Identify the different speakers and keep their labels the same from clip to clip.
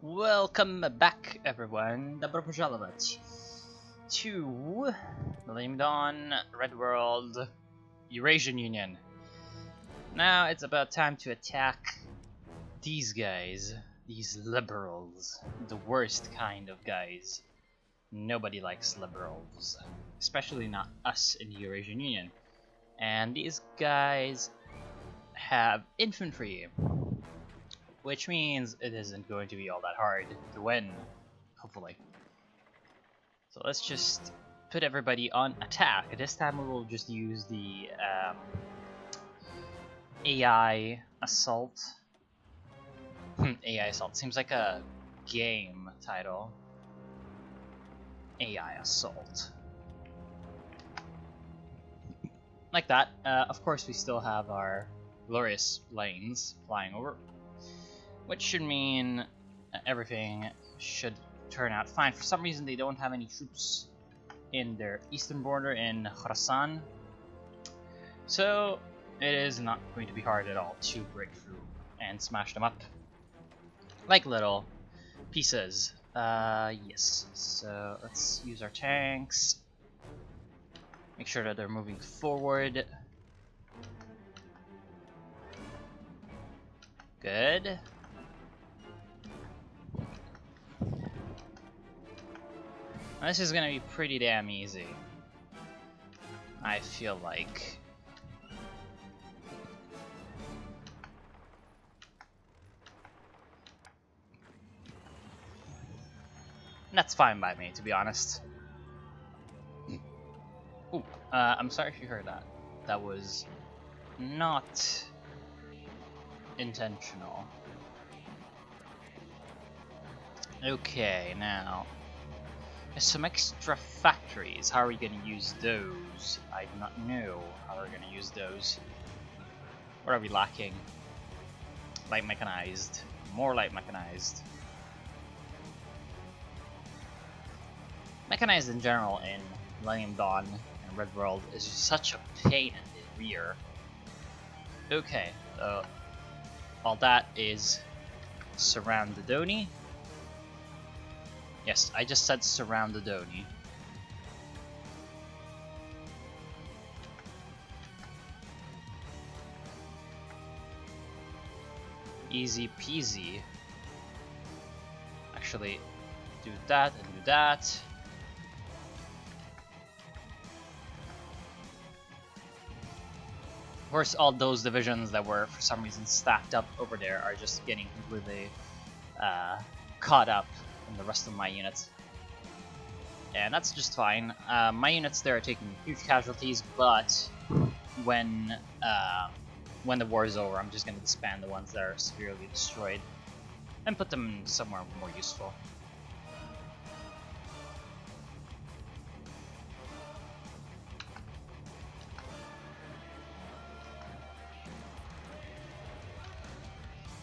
Speaker 1: Welcome back, everyone. Добро пожаловать to Millennium Dawn, Red World, Eurasian Union. Now it's about time to attack these guys, these liberals, the worst kind of guys. Nobody likes liberals, especially not us in the Eurasian Union. And these guys have infantry, which means it isn't going to be all that hard to win, hopefully. So let's just put everybody on attack. This time we will just use the AI assault. AI assault seems like a game title. AI assault. Like that. Of course we still have our glorious lanes flying over, which should mean everything should turn out fine. For some reason they don't have any troops in their eastern border in Khorasan, so it is not going to be hard at all to break through and smash them up like little pieces. Yes, so let's use our tanks, make sure that they're moving forward. Good. This is gonna be pretty damn easy, I feel like. That's fine by me, to be honest. Ooh, I'm sorry if you heard that. That was not intentional. Okay, now there's some extra factories. How are we going to use those? I do not know how we're going to use those. What are we lacking? Light mechanized. More light mechanized. Mechanized in general in Millennium Dawn and Red World is just such a pain in the rear. Okay, all that is surround the Doni. Yes, I just said surround the Doni. Easy peasy. Actually, do that and do that. Of course, all those divisions that were for some reason stacked up over there are just getting completely caught up in the rest of my units, and that's just fine. My units there are taking huge casualties, but when the war is over, I'm just going to disband the ones that are severely destroyed and put them somewhere more useful.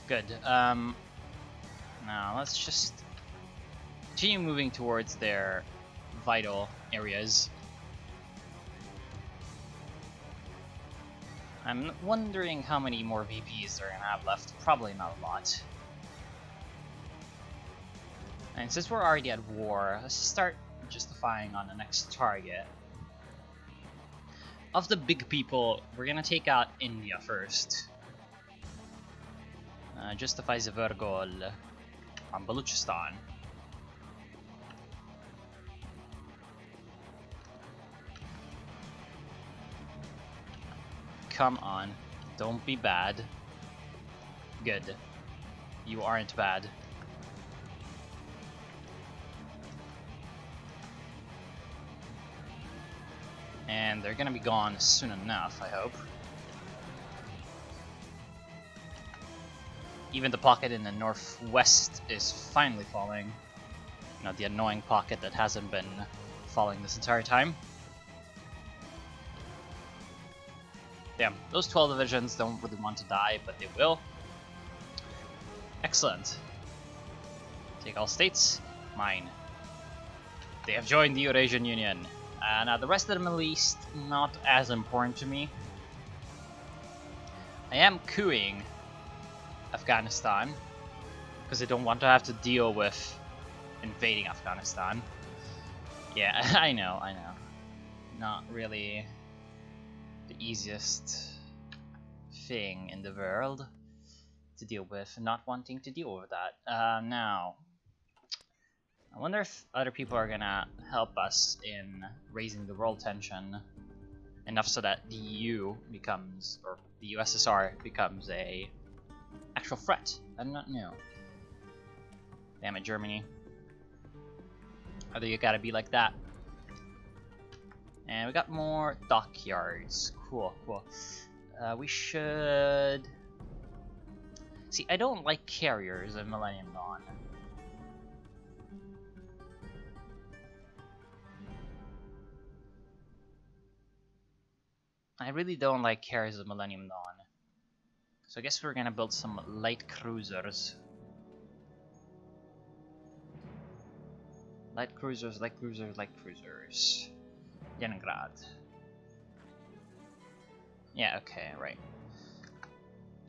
Speaker 1: Good. Now let's just continue moving towards their vital areas. I'm wondering how many more VPs they're gonna have left. Probably not a lot. And since we're already at war, let's start justifying on the next target. Of the big people, we're gonna take out India first. Justify the Vergol on Baluchistan. Come on, don't be bad. Good. You aren't bad. And they're gonna be gone soon enough, I hope. Even the pocket in the northwest is finally falling. You know, the annoying pocket that hasn't been falling this entire time. Damn, those 12 divisions don't really want to die, but they will. Excellent. Take all states. Mine. They have joined the Eurasian Union. Now the rest of the Middle East, not as important to me. I am cooing Afghanistan, because they don't want to have to deal with invading Afghanistan. Yeah, I know. Not really the easiest thing in the world to deal with, not wanting to deal with that. Now, I wonder if other people are gonna help us in raising the world tension enough so that the EU becomes, or the USSR becomes a actual threat. I do not know. Damn it, Germany. Either you gotta be like that. And we got more dockyards. Cool. We should... See, I don't like carriers in Millennium Dawn. I really don't like carriers in Millennium Dawn. So I guess we're gonna build some light cruisers. Light cruisers. Leningrad. Yeah, okay, right.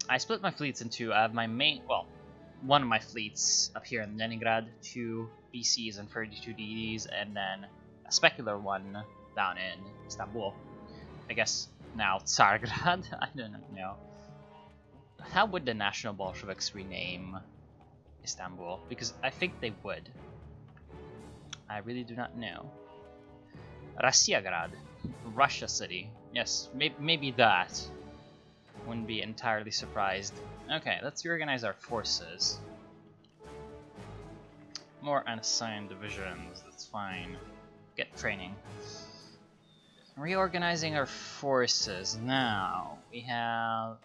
Speaker 1: I split my fleets into, I have my main, well, one of my fleets up here in Leningrad, 2 BCs and 32 DDs, and then a specular one down in Istanbul. I guess now Tsargrad, I don't know. How would the National Bolsheviks rename Istanbul? Because I think they would. I really do not know. Rossiyagrad, Russia City. Yes, maybe that. Wouldn't be entirely surprised. Okay, let's reorganize our forces. More unassigned divisions, that's fine. Get training. Reorganizing our forces. Now, we have...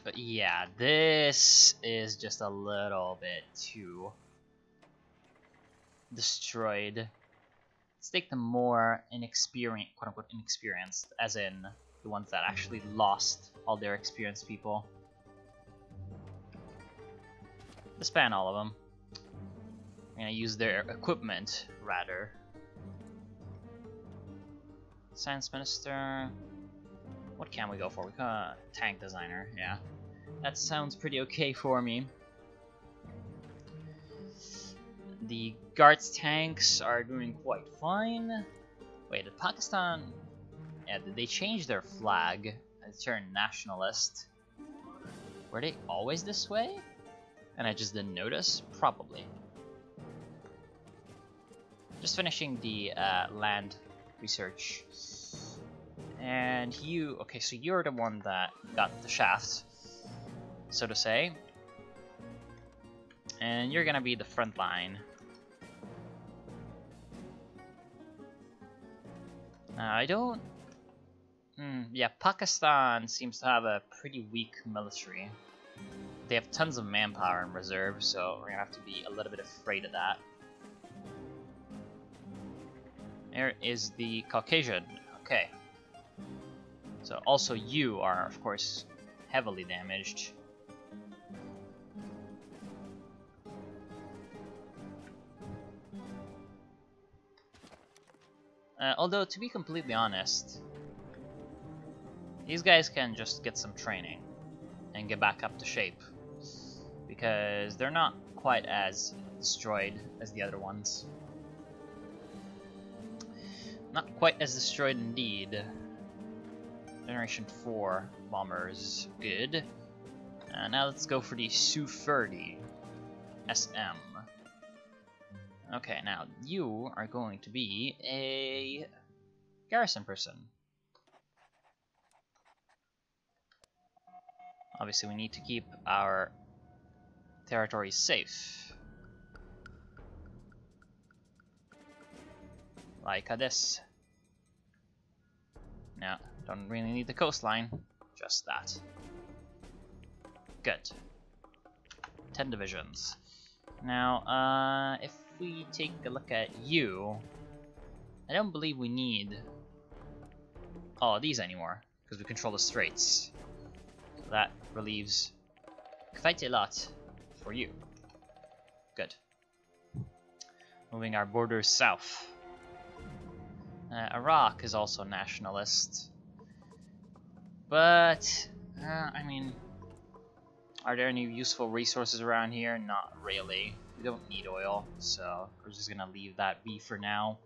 Speaker 1: But yeah, this is just a little bit too destroyed. Let's take the more inexperienced, quote-unquote inexperienced, as in the ones that actually lost all their experienced people. Disband all of them. I'm gonna use their equipment, rather. Science Minister... What can we go for? We got tank designer, yeah. That sounds pretty okay for me. The Guards tanks are doing quite fine. Wait, did Pakistan... Yeah, did they change their flag and turn nationalist? Were they always this way? And I just didn't notice? Probably. Just finishing the land research. And you... Okay, so you're the one that got the shaft, so to say. And you're gonna be the front line. I don't... yeah, Pakistan seems to have a pretty weak military. They have tons of manpower in reserve, so we're gonna have to be a little bit afraid of that. There is the Caucasian. Okay. So also you are, of course, heavily damaged. Although, to be completely honest, these guys can just get some training and get back up to shape, because they're not quite as destroyed as the other ones. Not quite as destroyed indeed. Generation 4 bombers, good. Now let's go for the Su-30 SM. Okay, now you are going to be a garrison person. Obviously we need to keep our territories safe. Like this. No, don't really need the coastline, just that. Good. 10 divisions. Now, if we take a look at you, I don't believe we need these anymore, because we control the straits. So that relieves quite a lot for you. Good. Moving our borders south. Iraq is also nationalist, but I mean, Are there any useful resources around here? Not really. We don't need oil, so we're just gonna leave that be for now.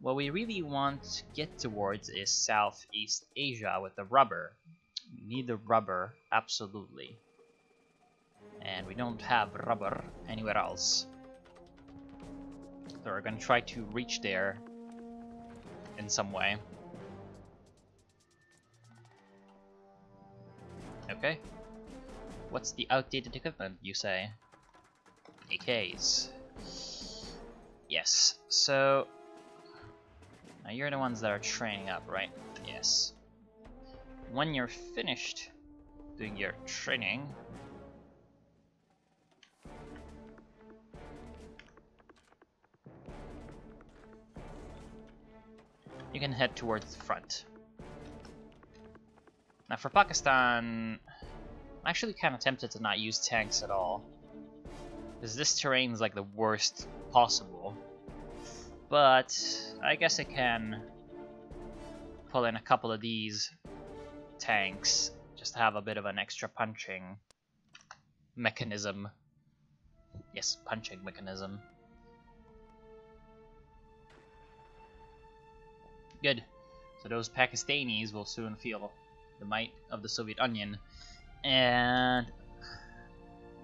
Speaker 1: What we really want to get towards is Southeast Asia with the rubber. We need the rubber, absolutely. And we don't have rubber anywhere else. So we're gonna try to reach there in some way. Okay. What's the outdated equipment, you say? AKs. Yes, so... Now you're the ones that are training up, right? Yes. When you're finished doing your training... you can head towards the front. Now for Pakistan... I'm actually kind of tempted to not use tanks at all, because this terrain is like the worst possible. But I guess I can pull in a couple of these tanks just to have a bit of an extra punching mechanism. Yes, punching mechanism. Good. So those Pakistanis will soon feel the might of the Soviet Union. And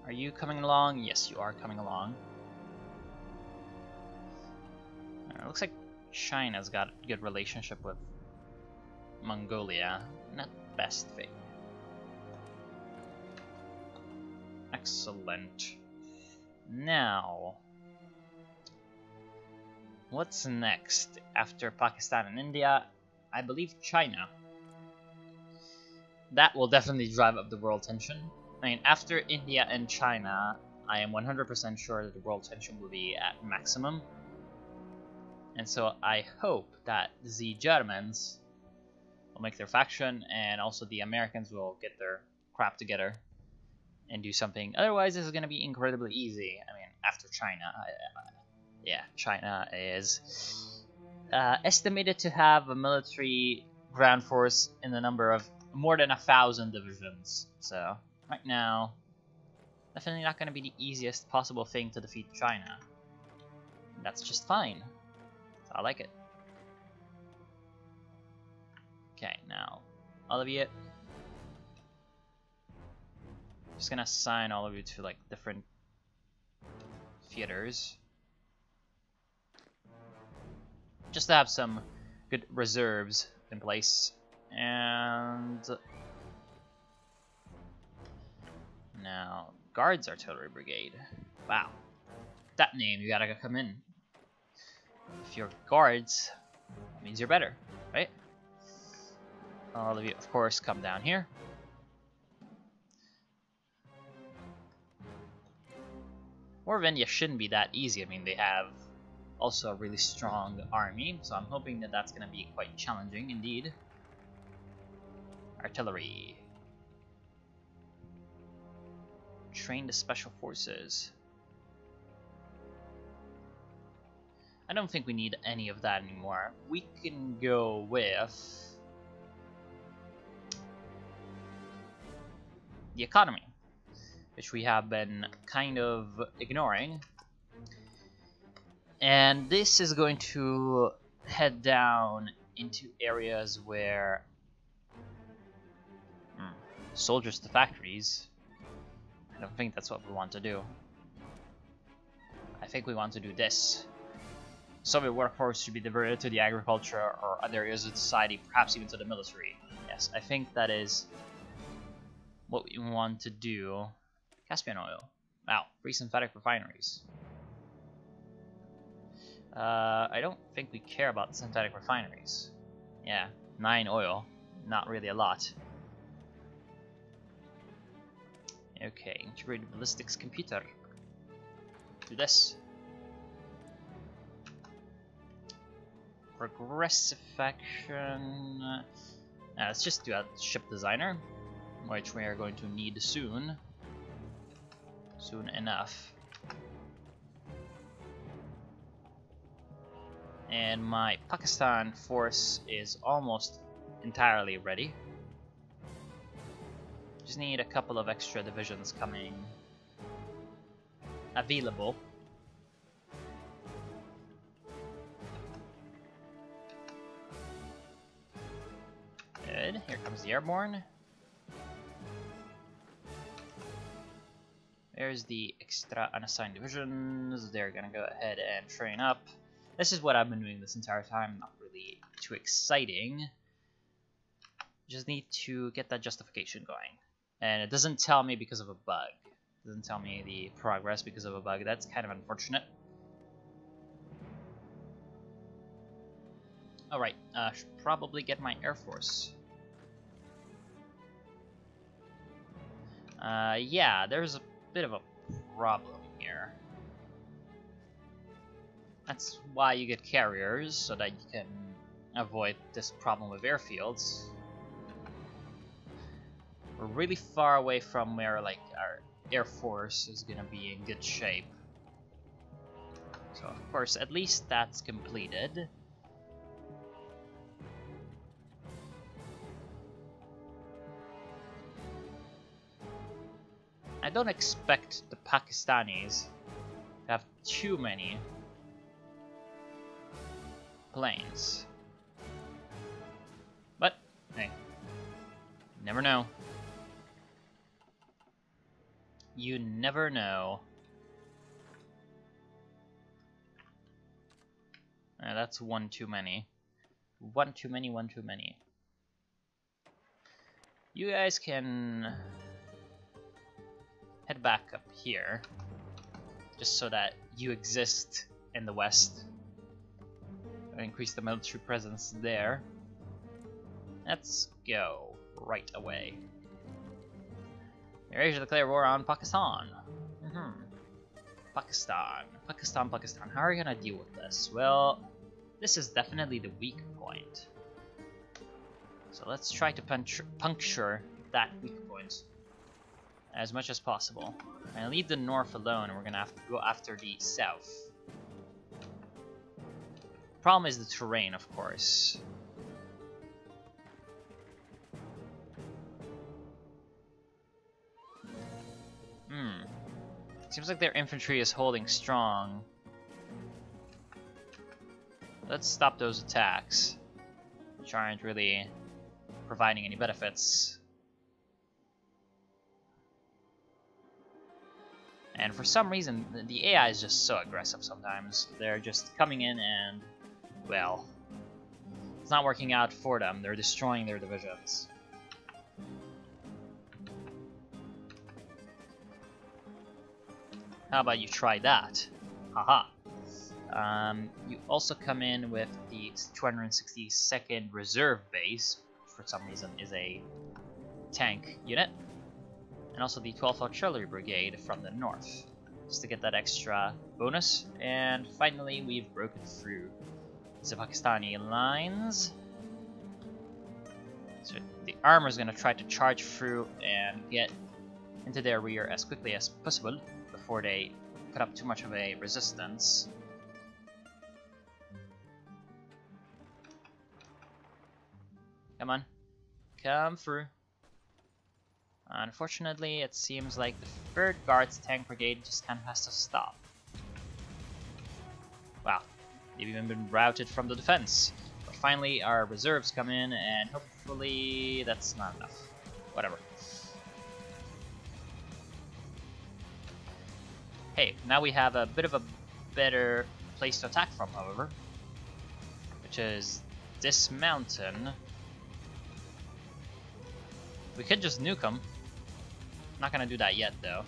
Speaker 1: are you coming along? Yes, you are coming along. It looks like China's got a good relationship with Mongolia. Not the best thing. Excellent. Now, what's next after Pakistan and India? I believe China. That will definitely drive up the world tension. I mean, after India and China, I am 100% sure that the world tension will be at maximum. And so I hope that the Germans will make their faction, and also the Americans will get their crap together and do something. Otherwise, this is going to be incredibly easy. I mean, after China, yeah, China is estimated to have a military ground force in the number of more than 1,000 divisions. So right now, definitely not going to be the easiest possible thing to defeat China. And that's just fine. I like it. Okay, now all of you, just gonna assign all of you to like different theaters, just to have some good reserves in place. And now Guards Artillery Brigade. Wow, that name, you gotta come in. If you're guards, that means you're better, right? All of you, of course, come down here. War of India shouldn't be that easy. I mean, they have also a really strong army, so I'm hoping that that's going to be quite challenging indeed. Artillery. Train the special forces. I don't think we need any of that anymore. We can go with the economy, which we have been kind of ignoring. And this is going to head down into areas where soldiers to factories. I don't think that's what we want to do. I think we want to do this. Soviet workforce should be diverted to the agriculture or other areas of society, perhaps even to the military. Yes, I think that is what we want to do. Caspian oil. Wow, free synthetic refineries. I don't think we care about synthetic refineries. Yeah, 9 oil. Not really a lot. Okay, integrated ballistics computer. Do this. Progressive faction. Let's just do a ship designer, which we are going to need soon. Soon enough. And my Pakistan force is almost entirely ready. Just need a couple of extra divisions coming available. Good. Here comes the airborne. There's the extra unassigned divisions. They're gonna go ahead and train up. This is what I've been doing this entire time. Not really too exciting. Just need to get that justification going. And it doesn't tell me because of a bug. It doesn't tell me the progress because of a bug. That's kind of unfortunate. Alright, should probably get my Air Force. Yeah, there's a bit of a problem here. That's why you get carriers, so that you can avoid this problem with airfields. We're really far away from where like our Air Force is gonna be in good shape. So of course, at least that's completed. I don't expect the Pakistanis to have too many planes. But, hey, you never know. You never know. That's one too many. One too many, one too many. You guys can head back up here, just so that you exist in the west. Increase the military presence there. Let's go right away. Eurasia declare war on Pakistan. Pakistan. How are you gonna deal with this? Well, this is definitely the weak point. So let's try to puncture that weak point as much as possible. I'm gonna leave the north alone, and we're gonna have to go after the south. Problem is the terrain, of course. Seems like their infantry is holding strong. Let's stop those attacks, which aren't really providing any benefits. And for some reason, the AI is just so aggressive sometimes. They're just coming in and, well, it's not working out for them. They're destroying their divisions. How about you try that? Haha. You also come in with the 262nd Reserve Base, which for some reason is a tank unit. And also the 12th Artillery Brigade from the north, just to get that extra bonus. And finally, we've broken through the Pakistani lines. So the armor is going to try to charge through and get into their rear as quickly as possible before they put up too much of a resistance. Come on, come through. Unfortunately, it seems like the 3rd Guards Tank Brigade just kind of has to stop. Wow, they've even been routed from the defense. But finally, our reserves come in, and hopefully that's not enough. Whatever. Hey, now we have a bit of a better place to attack from, however, which is this mountain. We could just nuke them. Not gonna do that yet, though.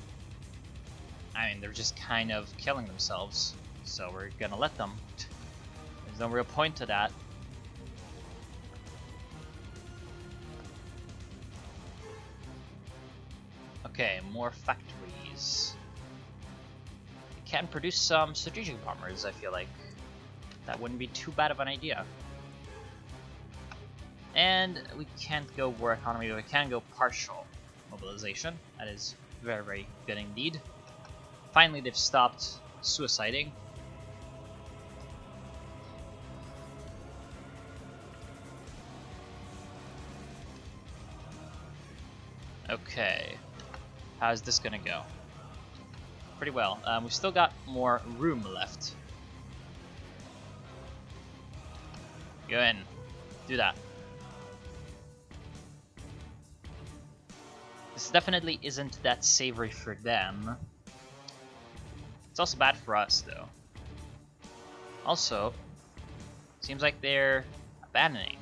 Speaker 1: I mean, they're just kind of killing themselves, so we're gonna let them. There's no real point to that. Okay, more factories. We can produce some strategic bombers, I feel like. That wouldn't be too bad of an idea. And we can't go war economy, but we can go partial mobilization. That is very, very good indeed. Finally, they've stopped suiciding. Okay. How's this gonna go? Pretty well. We've still got more room left. Go in. Do that. This definitely isn't that savory for them. It's also bad for us, though. Also, seems like they're abandoning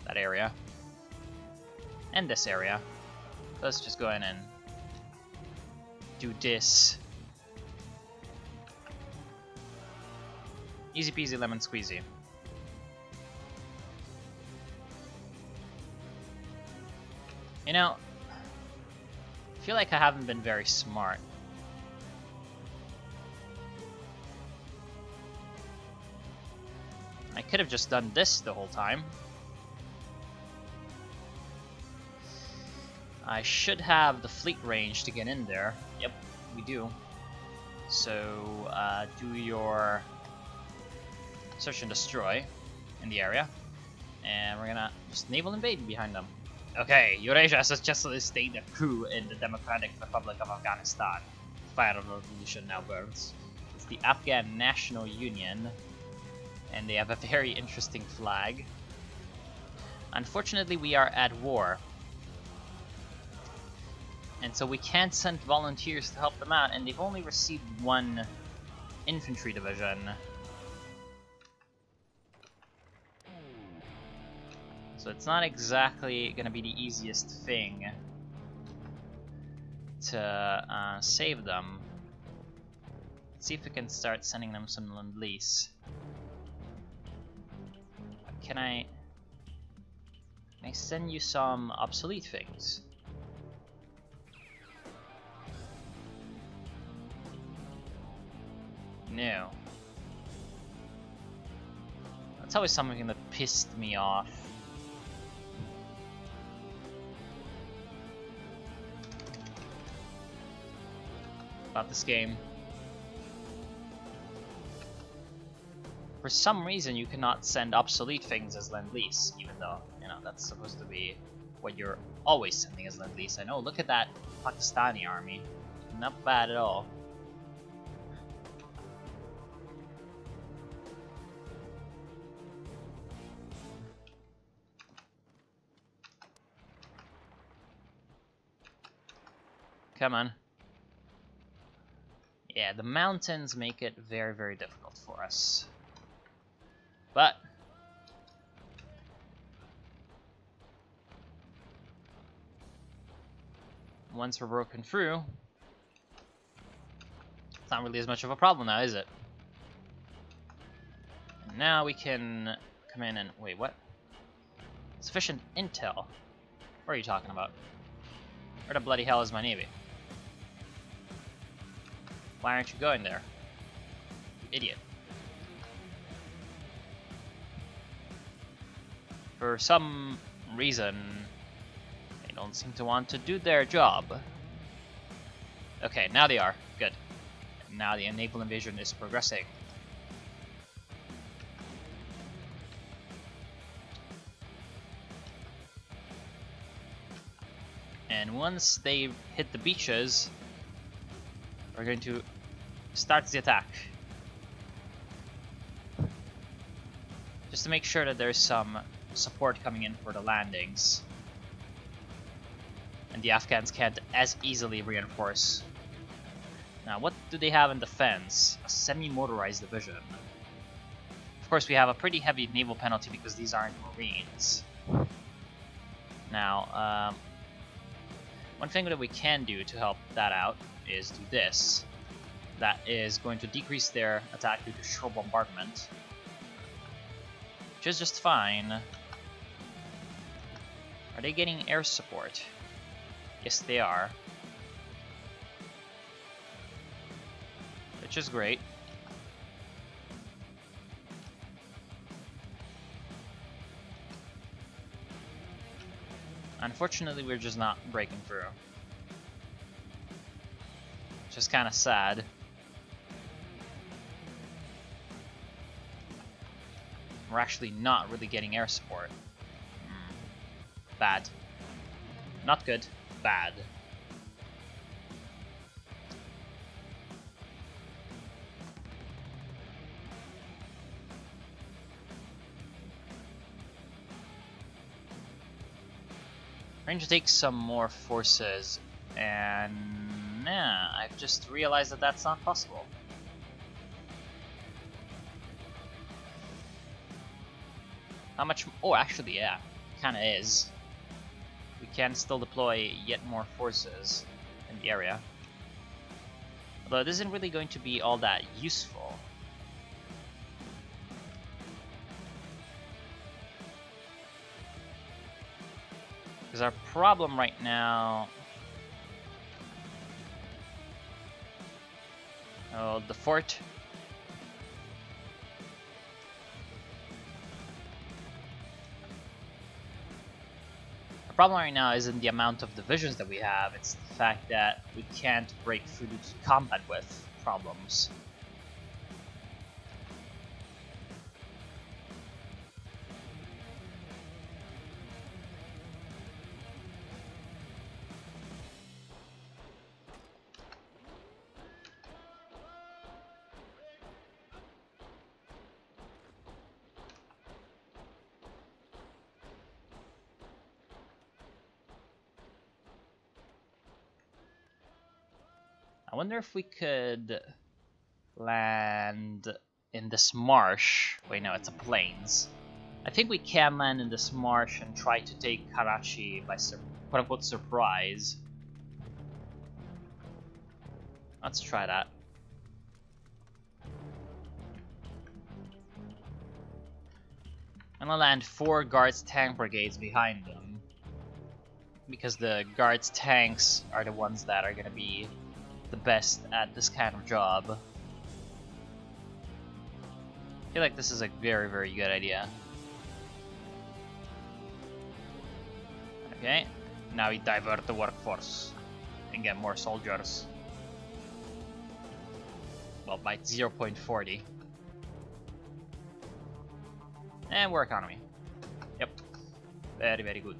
Speaker 1: that area. And this area. So let's just go in and do this. Easy peasy lemon squeezy. You know, I feel like I haven't been very smart. I could have just done this the whole time. I should have the fleet range to get in there. Yep, we do. So, do your search and destroy in the area. And we're gonna just naval invade behind them. Okay, Eurasia has successfully staged a coup in the Democratic Republic of Afghanistan. Fire of revolution now burns. It's the Afghan National Union, and they have a very interesting flag. Unfortunately, we are at war. And so we can't send volunteers to help them out, and they've only received one infantry division. So it's not exactly going to be the easiest thing to save them. Let's see if we can start sending them some Lend-Lease. Can I send you some obsolete things? No. That's always something that pissed me off. About this game. For some reason you cannot send obsolete things as Lend-Lease, even though, you know, that's supposed to be what you're always sending as Lend-Lease. I know, look at that Pakistani army. Not bad at all. Come on. Yeah, the mountains make it very, very difficult for us. But once we're broken through, it's not really as much of a problem now, is it? And now we can come in and... wait, what? Sufficient intel? What are you talking about? Where the bloody hell is my navy? Why aren't you going there? You idiot. For some reason, they don't seem to want to do their job. Okay, now they are. Good. Now the naval invasion is progressing. And once they hit the beaches, we're going to start the attack. Just to make sure that there's some support coming in for the landings. And the Afghans can't as easily reinforce. Now, what do they have in defense? A semi-motorized division. Of course, we have a pretty heavy naval penalty because these aren't Marines. Now, one thing that we can do to help that out is do this. That is going to decrease their attack due to shore bombardment, which is just fine. Are they getting air support? Yes, they are. Which is great. Unfortunately, we're just not breaking through. Which is kind of sad. We're actually not really getting air support. Bad. Not good. bad. Trying to take some more forces, and yeah, I've just realized that that's not possible. How much? Oh, actually, yeah, kind of is. We can still deploy yet more forces in the area, although it isn't really going to be all that useful. Because our problem right now... Oh, the fort. The problem right now isn't the amount of divisions that we have, it's the fact that we can't break through to combat with problems. I wonder if we could land in this marsh. Wait, no, it's a plains. I think we can land in this marsh and try to take Karachi by quote-unquote surprise. Let's try that. I'm gonna land 4 guards tank brigades behind them, because the guards tanks are the ones that are gonna be the best at this kind of job. I feel like this is a very, very good idea. Okay, now we divert the workforce and get more soldiers. Well, by 0.40. And war economy. Yep. Very, very good.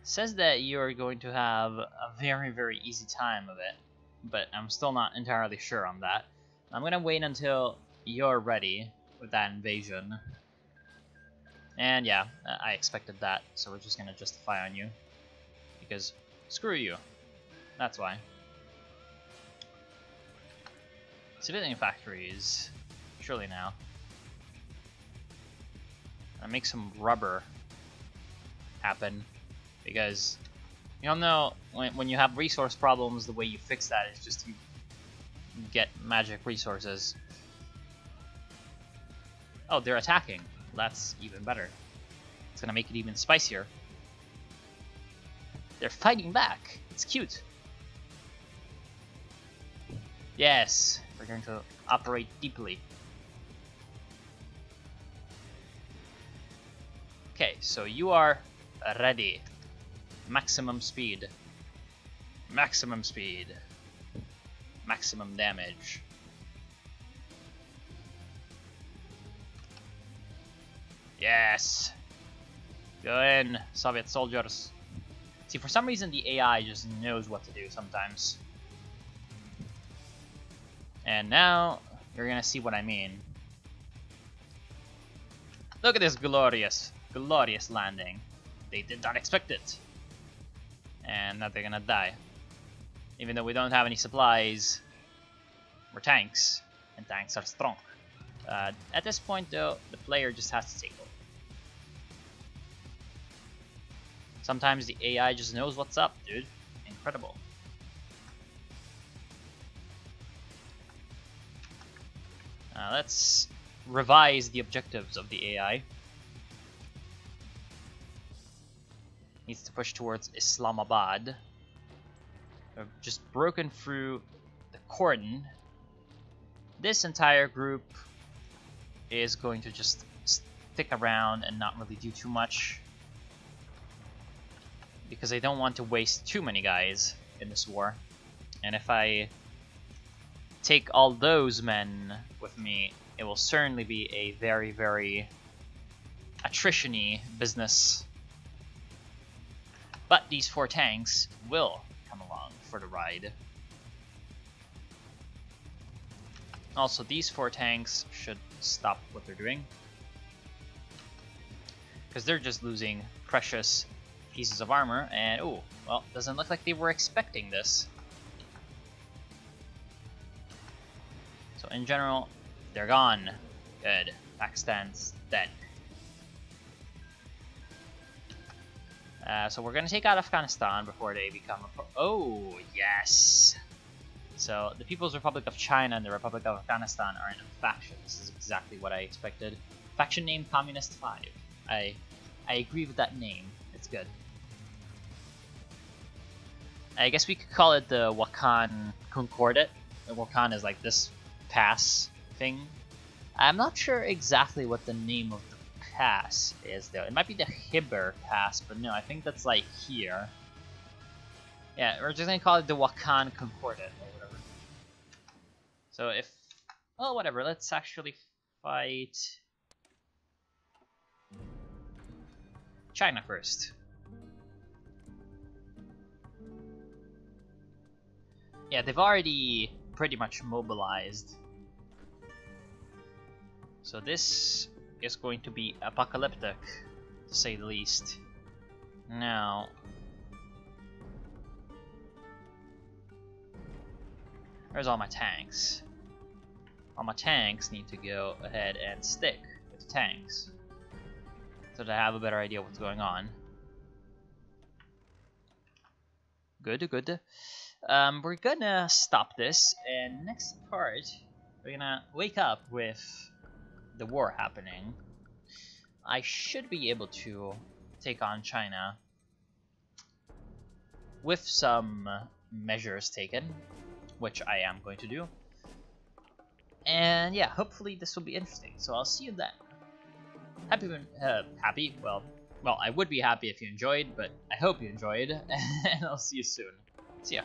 Speaker 1: Says that you're going to have a very, very easy time of it, but I'm still not entirely sure on that. I'm gonna wait until you're ready with that invasion. And yeah, I expected that, so we're just gonna justify on you. Because screw you. That's why. Civilian factories. Surely now. I make some rubber happen. Because you all know when you have resource problems, the way you fix that is just you get magic resources. Oh, they're attacking. That's even better. It's gonna make it even spicier. They're fighting back. It's cute. Yes, we're going to operate deeply. Okay, so you are ready. Maximum speed. Maximum speed. Maximum damage. Yes! Go in, Soviet soldiers. See, for some reason the AI just knows what to do sometimes. And now, you're gonna see what I mean. Look at this glorious, glorious landing. They did not expect it. And now they're gonna die. Even though we don't have any supplies, we're tanks, and tanks are strong. At this point though, the player just has to take over. Sometimes the AI just knows what's up, dude. Incredible. Let's revise the objectives of the AI. Needs to push towards Islamabad. We've just broken through the cordon. This entire group is going to just stick around and not really do too much. because I don't want to waste too many guys in this war. And if I take all those men with me, it will certainly be a very, very attrition-y business. But these 4 tanks will come along for the ride. Also, these 4 tanks should stop what they're doing, because they're just losing precious pieces of armor, and oh, well, doesn't look like they were expecting this. So in general, they're gone. Good. Pakistan's dead. So we're gonna take out Afghanistan before they become a oh, yes! So the People's Republic of China and the Republic of Afghanistan are in a faction. This is exactly what I expected. Faction name Communist 5. I agree with that name. It's good. I guess we could call it the Wakhan Concordat. The Wakhan is like this pass thing. I'm not sure exactly what the name of the pass is though. It might be the Hibber Pass, but no, I think that's like here. Yeah, we're just gonna call it the Wakhan Concordat or whatever. So if, well, whatever, let's actually fight China first. Yeah, they've already pretty much mobilized. So this is going to be apocalyptic, to say the least. Now, where's all my tanks? All my tanks need to go ahead and stick with the tanks, so that I have a better idea what's going on. Good, good. We're gonna stop this, and next part, we're gonna wake up with the war happening. I should be able to take on China with some measures taken, which I am going to do. And yeah, hopefully this will be interesting. So I'll see you then. Happy? Well, I would be happy if you enjoyed, but I hope you enjoyed, and I'll see you soon. See ya.